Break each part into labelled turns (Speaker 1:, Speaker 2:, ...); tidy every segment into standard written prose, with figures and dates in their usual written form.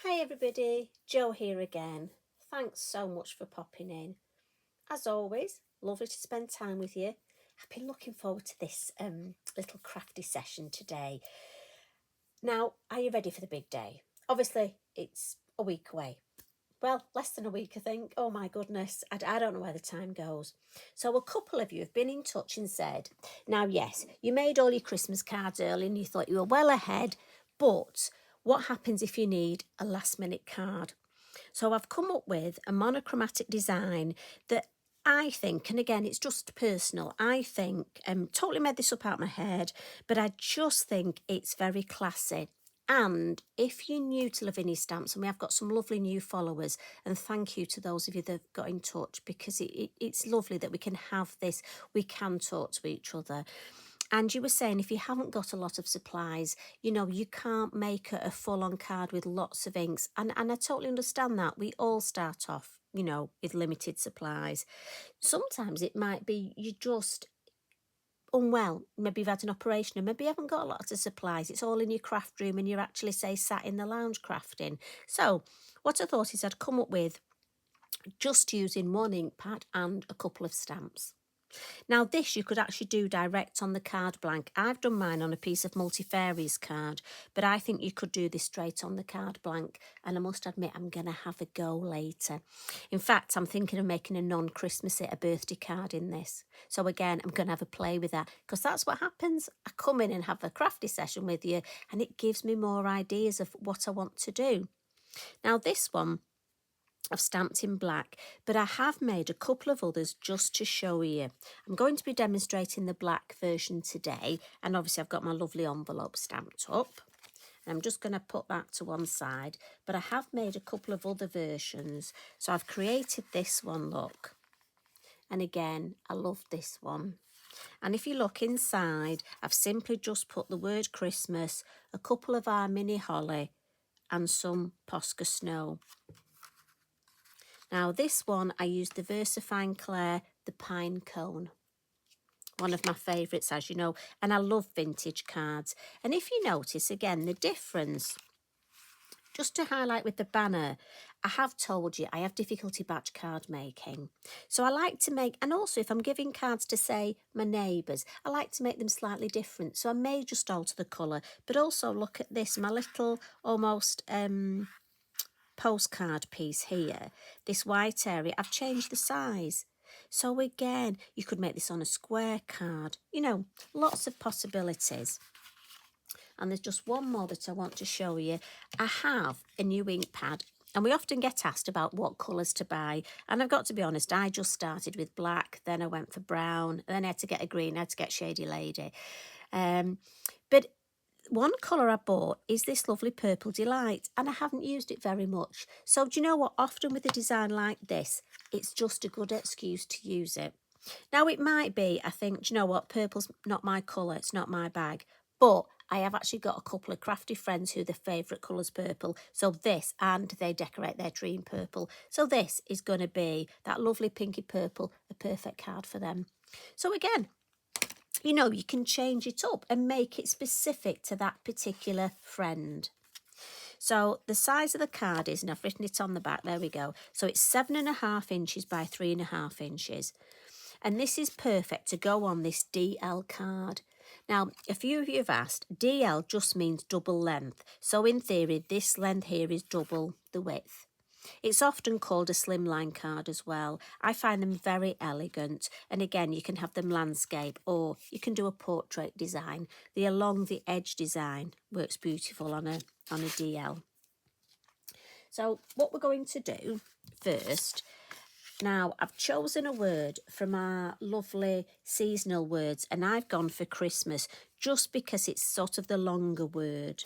Speaker 1: Hi everybody, Jo here again. Thanks so much for popping in. As always, lovely to spend time with you. I've been looking forward to this little crafty session today. Now, are you ready for the big day? Obviously, it's a week away. Well, less than a week, I think. Oh my goodness, I don't know where the time goes. So a couple of you have been in touch and said, now yes, you made all your Christmas cards early and you thought you were well ahead, but what happens if you need a last minute card? So I've come up with a monochromatic design that I think, and again, it's just personal, I think, totally made this up out of my head, but I just think it's very classy. And if you're new to Lavinia Stamps, and we have got some lovely new followers, and thank you to those of you that have got in touch, because it's lovely that we can have this, we can talk to each other. And you were saying if you haven't got a lot of supplies, you can't make a full-on card with lots of inks. And I totally understand that. We all start off, with limited supplies. Sometimes it might be you just unwell. Maybe you've had an operation and maybe you haven't got lots of supplies. It's all in your craft room and you're actually, say, sat in the lounge crafting. So what I thought is I'd come up with just using one ink pad and a couple of stamps. Now this you could actually do direct on the card blank. I've done mine on a piece of multifarious card, but I think you could do this straight on the card blank, and I must admit I'm going to have a go later. In fact, I'm thinking of making a non-Christmassy, a birthday card in this. So again, I'm going to have a play with that, because that's what happens. I come in and have a crafty session with you and it gives me more ideas of what I want to do. Now this one I've stamped in black, but I have made a couple of others just to show you. I'm going to be demonstrating the black version today, and obviously I've got my lovely envelope stamped up. And I'm just going to put that to one side, but I have made a couple of other versions. So I've created this one, look. And again, I love this one. And if you look inside, I've simply just put the word Christmas, a couple of our mini holly, and some Posca snow. Now this one, I used the VersaFine Claire, the pine cone. One of my favourites, as you know, and I love vintage cards. And if you notice, again, the difference, just to highlight with the banner, I have told you I have difficulty batch card making. So I like to make, and also if I'm giving cards to, say, my neighbours, I like to make them slightly different. So I may just alter the colour, but also look at this, my little almost postcard piece here, this white area, I've changed the size. So again, you could make this on a square card, lots of possibilities. And there's just one more that I want to show you. I have a new ink pad, and we often get asked about what colours to buy. And I've got to be honest, I just started with black, then I went for brown, then I had to get a green, I had to get Shady Lady. But one colour I bought is this lovely Purple Delight, and I haven't used it very much. So do you know what? Often with a design like this, it's just a good excuse to use it. Now it might be, I think, do you know what? Purple's not my colour, it's not my bag. But I have actually got a couple of crafty friends who their favourite colour's purple. So this, and they decorate their tree in purple. So this is going to be that lovely pinky purple, a perfect card for them. So again, you can change it up and make it specific to that particular friend. So the size of the card is, and I've written it on the back, there we go. So it's 7.5 inches by 3.5 inches. And this is perfect to go on this DL card. Now, a few of you have asked, DL just means double length. So in theory, this length here is double the width. It's often called a slimline card as well. I find them very elegant. And again, you can have them landscape, or you can do a portrait design. The along the edge design works beautiful on a DL. So what we're going to do first, now I've chosen a word from our lovely seasonal words, and I've gone for Christmas just because it's sort of the longer word.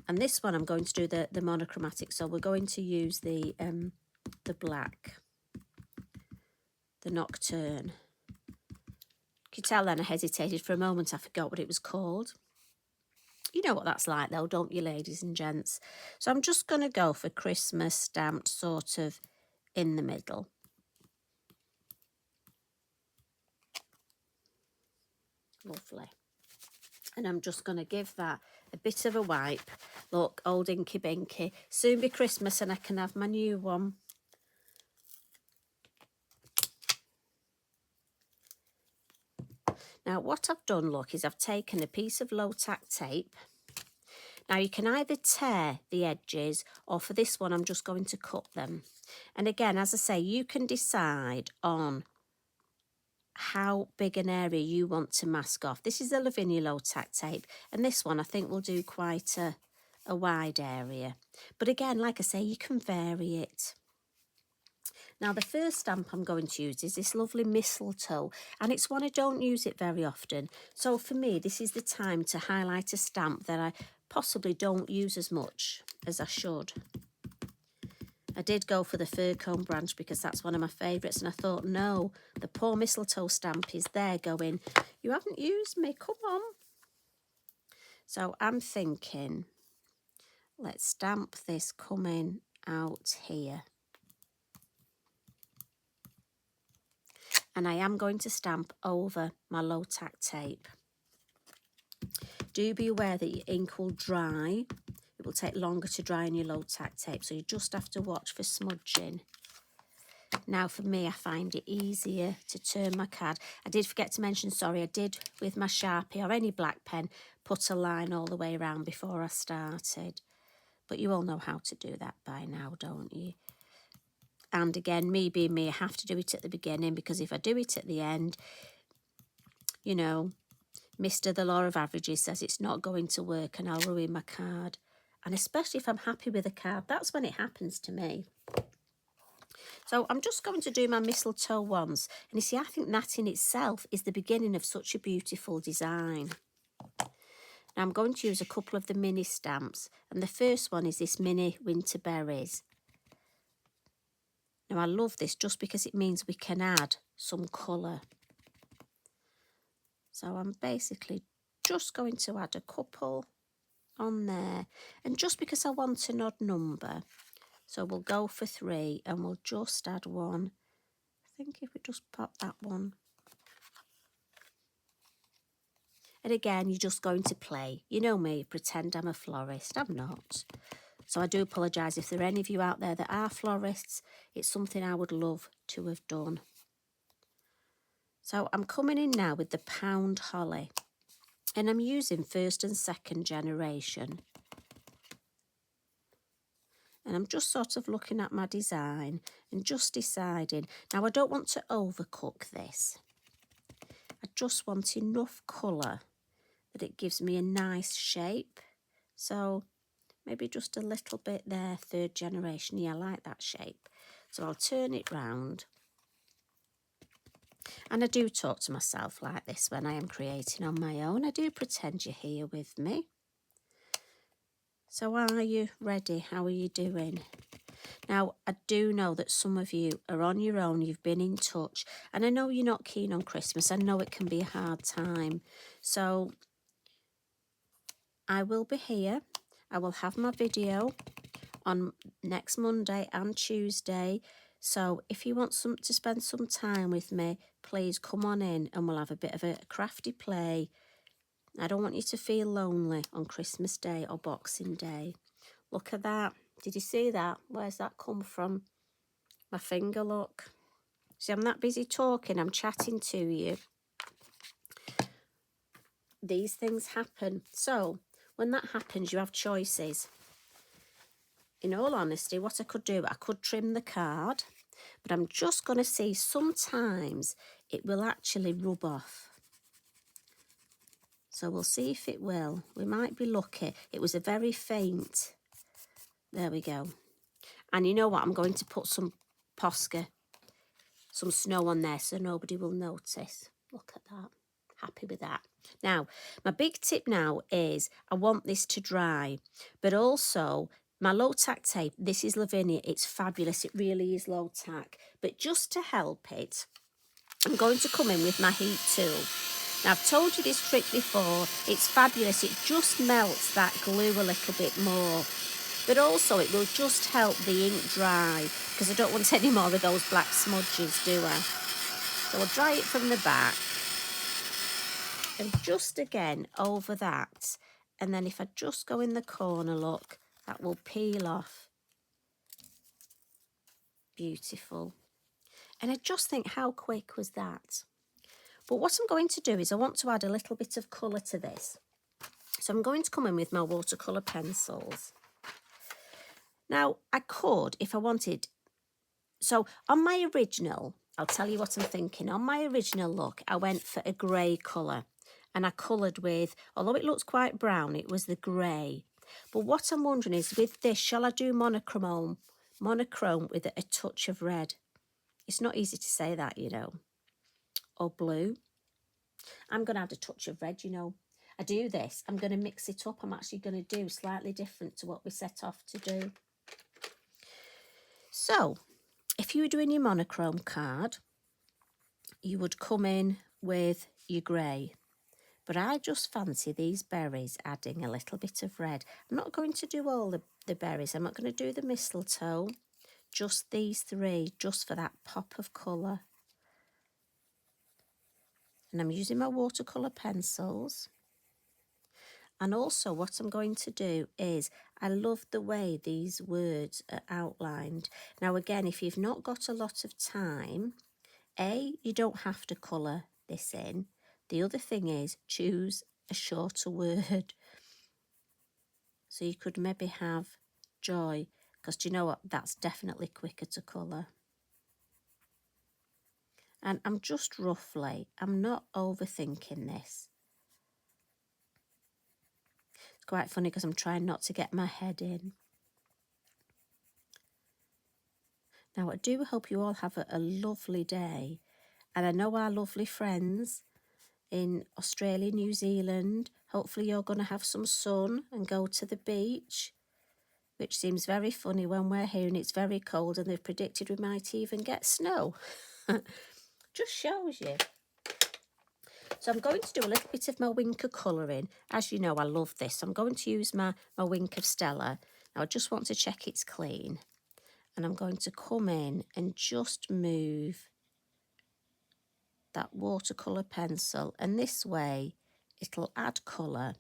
Speaker 1: And this one I'm going to do the monochromatic, so we're going to use the black, the Nocturne. You can tell then I hesitated for a moment, I forgot what it was called. You know what that's like though, don't you, ladies and gents? So I'm just going to go for Christmas stamped sort of in the middle. Lovely. And I'm just going to give that a bit of a wipe. Look, old Inky Binky. Soon be Christmas and I can have my new one. Now what I've done, look, is I've taken a piece of low-tack tape. Now you can either tear the edges, or for this one I'm just going to cut them. And again, as I say, you can decide on how big an area you want to mask off. This is the Lavinia low-tack tape, and this one I think will do quite a wide area. But again, like I say, you can vary it. Now the first stamp I'm going to use is this lovely Mistletoe, and it's one I don't use it very often. So for me, this is the time to highlight a stamp that I possibly don't use as much as I should. I did go for the fir cone branch because that's one of my favourites, and I thought, no, the poor Mistletoe stamp is there going, you haven't used me, come on. So I'm thinking, let's stamp this coming out here. And I am going to stamp over my low-tack tape. Do be aware that your ink will dry. It will take longer to dry on your low-tack tape, so you just have to watch for smudging. Now for me, I find it easier to turn my card. I did forget to mention, sorry, I did with my Sharpie or any black pen, put a line all the way around before I started. But you all know how to do that by now, don't you? And again, me being me, I have to do it at the beginning, because if I do it at the end, you know, Mr. The Law of Averages says it's not going to work and I'll ruin my card. And especially if I'm happy with a card, that's when it happens to me. So I'm just going to do my mistletoe once. And you see, I think that in itself is the beginning of such a beautiful design. Now I'm going to use a couple of the mini stamps. And the first one is this mini winter berries. Now I love this just because it means we can add some colour. So I'm basically just going to add a couple on there. And just because I want an odd number, so we'll go for 3 and we'll just add 1. I think if we just pop that one. And again, you're just going to play. You know me, pretend I'm a florist. I'm not. So I do apologise if there are any of you out there that are florists. It's something I would love to have done. So I'm coming in now with the pound holly. And I'm using 1st and 2nd generation. And I'm just sort of looking at my design and just deciding. Now, I don't want to overcook this. I just want enough colour that it gives me a nice shape. So maybe just a little bit there, 3rd generation. Yeah, I like that shape. So I'll turn it round. And I do talk to myself like this when I am creating on my own. I do pretend you're here with me. So are you ready? How are you doing? Now, I do know that some of you are on your own. You've been in touch. And I know you're not keen on Christmas. I know it can be a hard time. So I will be here. I will have my video on next Monday and Tuesday. So if you want to spend some time with me, please come on in and we'll have a bit of a crafty play. I don't want you to feel lonely on Christmas Day or Boxing Day. Look at that. Did you see that? Where's that come from? My finger, look. See, I'm that busy talking. I'm chatting to you. These things happen. So when that happens, you have choices. In all honesty, what I could do, I could trim the card, but I'm just going to see sometimes it will actually rub off. So we'll see if it will. We might be lucky. It was a very faint. There we go. And you know what? I'm going to put some Posca, some snow on there so nobody will notice. Look at that. Happy with that. Now, my big tip now is I want this to dry, but also my low-tack tape, this is Lavinia. It's fabulous. It really is low-tack. But just to help it, I'm going to come in with my heat tool. Now, I've told you this trick before. It's fabulous. It just melts that glue a little bit more. But also, it will just help the ink dry, because I don't want any more of those black smudges, do I? So I'll dry it from the back. And just again, over that, And then if I just go in the corner, look, that will peel off. Beautiful. And I just think, how quick was that? But what I'm going to do is I want to add a little bit of colour to this. So I'm going to come in with my watercolour pencils. Now, I could, if I wanted, so on my original, I'll tell you what I'm thinking. On my original look, I went for a grey colour. And I coloured with, although it looks quite brown, it was the grey. But what I'm wondering is, with this, shall I do monochrome with a touch of red? It's not easy to say that, you know. Or blue. I'm going to add a touch of red, you know. I do this, I'm going to mix it up. I'm actually going to do slightly different to what we set off to do. So, if you were doing your monochrome card, you would come in with your grey. But I just fancy these berries adding a little bit of red. I'm not going to do all the berries. I'm not going to do the mistletoe. Just these three, just for that pop of colour. And I'm using my watercolour pencils. And also what I'm going to do is, I love the way these words are outlined. Now again, if you've not got a lot of time, you don't have to colour this in. The other thing is, choose a shorter word. So you could maybe have joy, because do you know what? That's definitely quicker to colour. And I'm just roughly, I'm not overthinking this. It's quite funny because I'm trying not to get my head in. Now, I do hope you all have a lovely day. And I know our lovely friends in Australia, New Zealand, hopefully you're going to have some sun and go to the beach, which seems very funny when we're here and it's very cold and they've predicted we might even get snow. Just shows you. So I'm going to do a little bit of my wink of colouring. As you know, I love this. I'm going to use my wink of Stella. Now I just want to check it's clean. And I'm going to come in and just move that watercolour pencil. And this way, it'll add colour,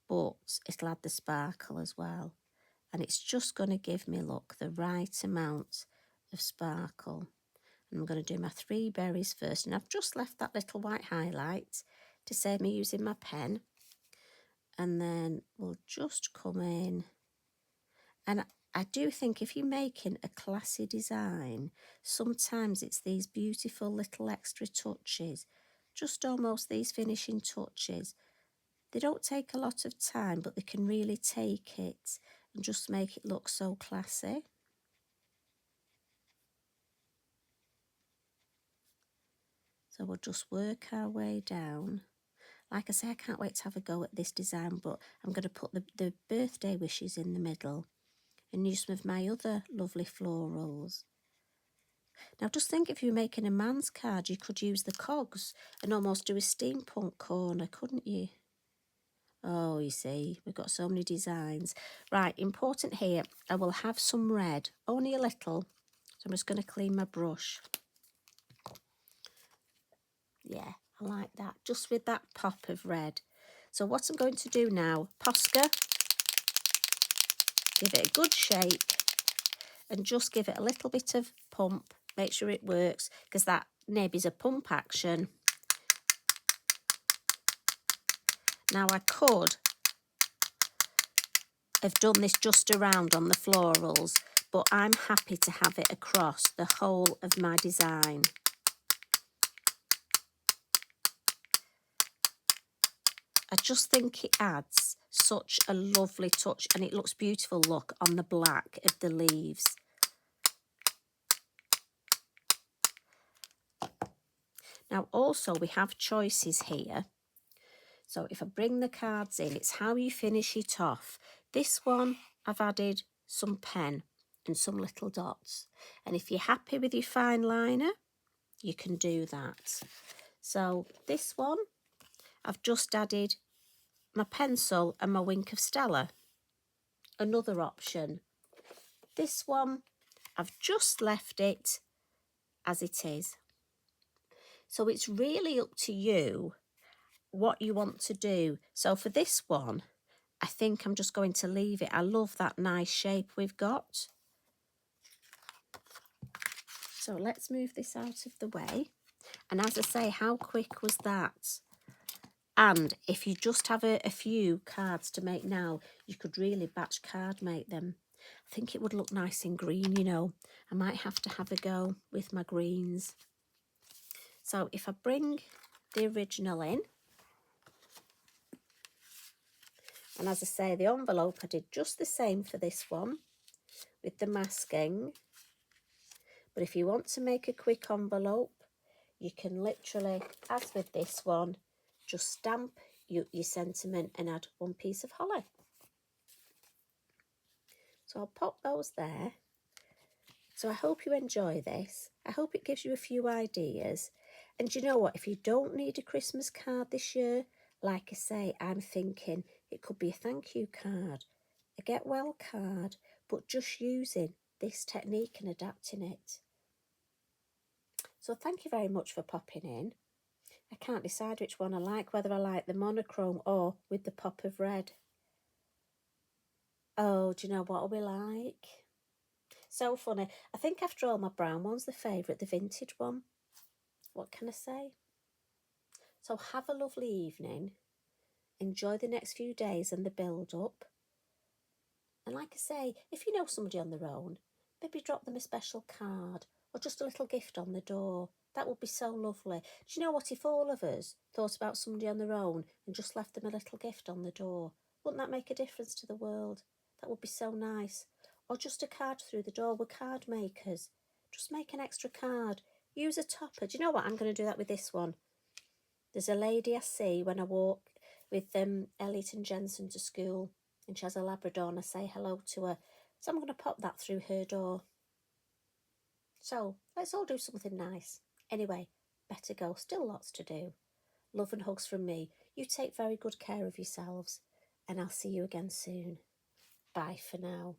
Speaker 1: but it'll add the sparkle as well. And it's just going to give me, look, the right amount of sparkle. And I'm going to do my 3 berries first. And I've just left that little white highlight to save me using my pen. And then we'll just come in. And I do think if you're making a classy design, sometimes it's these beautiful little extra touches, just almost these finishing touches. They don't take a lot of time, but they can really take it and just make it look so classy. So we'll just work our way down. Like I say, I can't wait to have a go at this design, but I'm going to put the birthday wishes in the middle and use some of my other lovely florals. Now just think, if you're making a man's card, you could use the cogs and almost do a steampunk corner, couldn't you? Oh, you see, we've got so many designs. Right, important here, I will have some red, only a little. So I'm just going to clean my brush. Yeah, I like that, just with that pop of red. So what I'm going to do now, Posca, give it a good shake and just give it a little bit of pump. Make sure it works, because that nib is a pump action. Now I could have done this just around on the florals, but I'm happy to have it across the whole of my design. I just think it adds such a lovely touch, and it looks beautiful, look, on the black of the leaves. Now also we have choices here. So if I bring the cards in, it's how you finish it off. This one, I've added some pen and some little dots. And if you're happy with your fine liner, you can do that. So this one, I've just added my pencil and my wink of Stella. Another option. This one, I've just left it as it is. So it's really up to you what you want to do. So for this one, I think I'm just going to leave it. I love that nice shape we've got. So let's move this out of the way. And as I say, how quick was that? And if you just have a few cards to make now, you could really batch card make them. I think it would look nice in green, you know. I might have to have a go with my greens. So if I bring the original in, and as I say, the envelope, I did just the same for this one with the masking. But if you want to make a quick envelope, you can literally, as with this one, just stamp your sentiment and add one piece of holly. So I'll pop those there. So I hope you enjoy this. I hope it gives you a few ideas. And you know what? If you don't need a Christmas card this year, like I say, I'm thinking it could be a thank you card, a get well card, but just using this technique and adapting it. So thank you very much for popping in. I can't decide which one I like, whether I like the monochrome or with the pop of red. Oh, do you know what I'll be like? So funny. I think after all, my brown one's the favourite, the vintage one. What can I say? So have a lovely evening. Enjoy the next few days and the build-up. And like I say, if you know somebody on their own, maybe drop them a special card or just a little gift on the door. That would be so lovely. Do you know what? If all of us thought about somebody on their own and just left them a little gift on the door, wouldn't that make a difference to the world? That would be so nice. Or just a card through the door. We're card makers. Just make an extra card. Use a topper. Do you know what? I'm going to do that with this one. There's a lady I see when I walk with Elliot and Jensen to school, and she has a Labrador, and I say hello to her. So I'm going to pop that through her door. So let's all do something nice. Anyway, better go. Still lots to do. Love and hugs from me. You take very good care of yourselves, and I'll see you again soon. Bye for now.